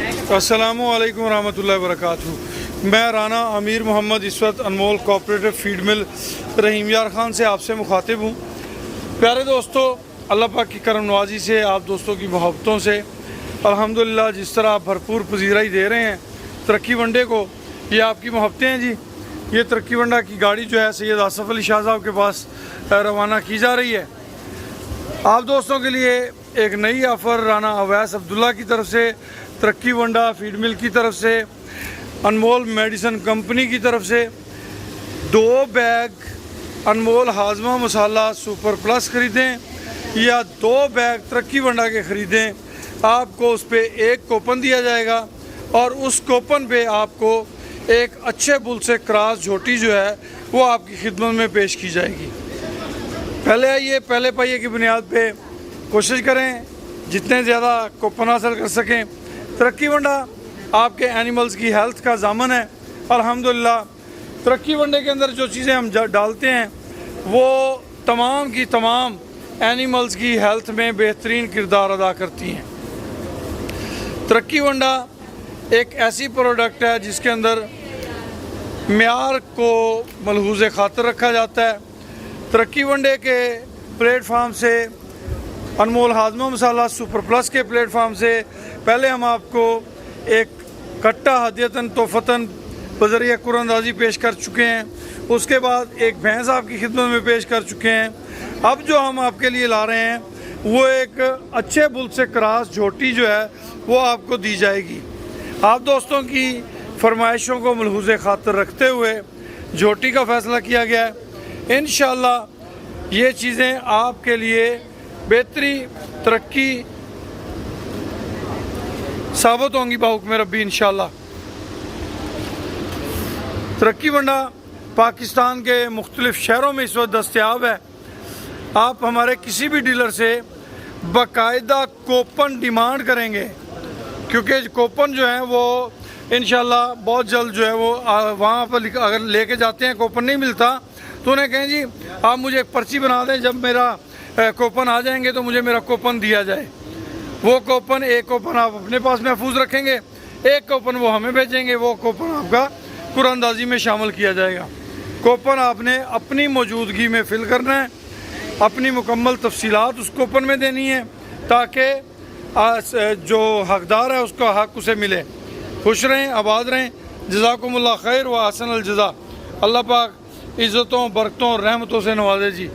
अस्सलामु अलैकुम रहमतुल्लाहि व बरकातहू। मैं राना अमीर मोहम्मद इस वक्त अनमोल कोऑपरेटिव फीड मिल रहीम यार खान से आपसे मुखातिब हूँ। प्यारे दोस्तों, अल्लाह पाक की करम नवाजी से, आप दोस्तों की मोहब्बतों से अल्हम्दुलिल्लाह जिस तरह आप भरपूर पजीराई दे रहे हैं तरक्की वनडे को, ये आपकी मोहब्बतें हैं जी। ये तरक्की वंडा की गाड़ी जो है सैयद आसफ़ अली शाह साहब के पास रवाना की जा रही है। आप दोस्तों के लिए एक नई ऑफ़र राना अवैस अब्दुल्ला की तरफ से, तरक्की वंडा फीड मिल की तरफ से, अनमोल मेडिसन कंपनी की तरफ से 2 बैग अनमोल हाजमा मसाला सुपर प्लस ख़रीदें या 2 बैग तरक्की वंडा के ख़रीदें, आपको उस पर एक कूपन दिया जाएगा और उस कूपन पे आपको एक अच्छे बुल से क्रॉस झोटी जो है वो आपकी खिदमत में पेश की जाएगी। पहले आइए, पहले पाइए की बुनियाद पे कोशिश करें जितने ज़्यादा कूपन हासिल कर सकें। तरक्की वंडा आपके एनिमल्स की हेल्थ का ज़ामन है। अल्हम्दुलिल्लाह तरक्की वंडे के अंदर जो चीज़ें हम डालते हैं वो तमाम की तमाम एनिमल्स की हेल्थ में बेहतरीन किरदार अदा करती हैं। तरक्की वंडा एक ऐसी प्रोडक्ट है जिसके अंदर मेयार को मलहूज़ खातर रखा जाता है। तरक्की वनडे के प्लेटफार्म से, अनमोल हाजमा मसाला सुपर प्लस के प्लेटफार्म से पहले हम आपको एक कट्टा हदियतन तोहफ़तन बज़रिया कुरानंदाज़ी पेश कर चुके हैं। उसके बाद एक भैंस आपकी खिदमत में पेश कर चुके हैं। अब जो हम आपके लिए ला रहे हैं वो एक अच्छे बुल से क्रॉस झोटी जो है वो आपको दी जाएगी। आप दोस्तों की फरमाइशों को मलहूज़ खातर रखते हुए झोटी का फ़ैसला किया गया है। इंशाअल्लाह ये चीज़ें आपके लिए बेहतरी तरक्की साबित होंगी बाहुक्म रब्बी इंशाअल्लाह। तरक्की वंडा पाकिस्तान के मुख्तलिफ़ शहरों में इस वक्त दस्तयाब है। आप हमारे किसी भी डीलर से बाकायदा कूपन डिमांड करेंगे, क्योंकि कूपन जो है वो इंशाल्लाह बहुत जल्द जो है वो वहाँ पर अगर लेके जाते हैं कूपन नहीं मिलता तो उन्हें कहें जी आप मुझे एक पर्ची बना दें, जब मेरा कूपन आ जाएंगे तो मुझे मेरा कूपन दिया जाए। वो कूपन, एक कूपन आप अपने पास महफूज रखेंगे, एक कूपन वो हमें भेजेंगे, वो कूपन आपका कुरानंदाज़ी में शामिल किया जाएगा। कूपन आपने अपनी मौजूदगी में फिल करना है, अपनी मुकम्मल तफसीलात उस कूपन में देनी है ताकि जो हकदार है उसका हक उसे मिले। खुश रहें, आबाद रहें। जज़ाकुमुल्लाह खैर व अहसन अल जज़ा। अल्लाह पाक इज़्ज़तों, बरकतों, रहमतों से नवाजे जी।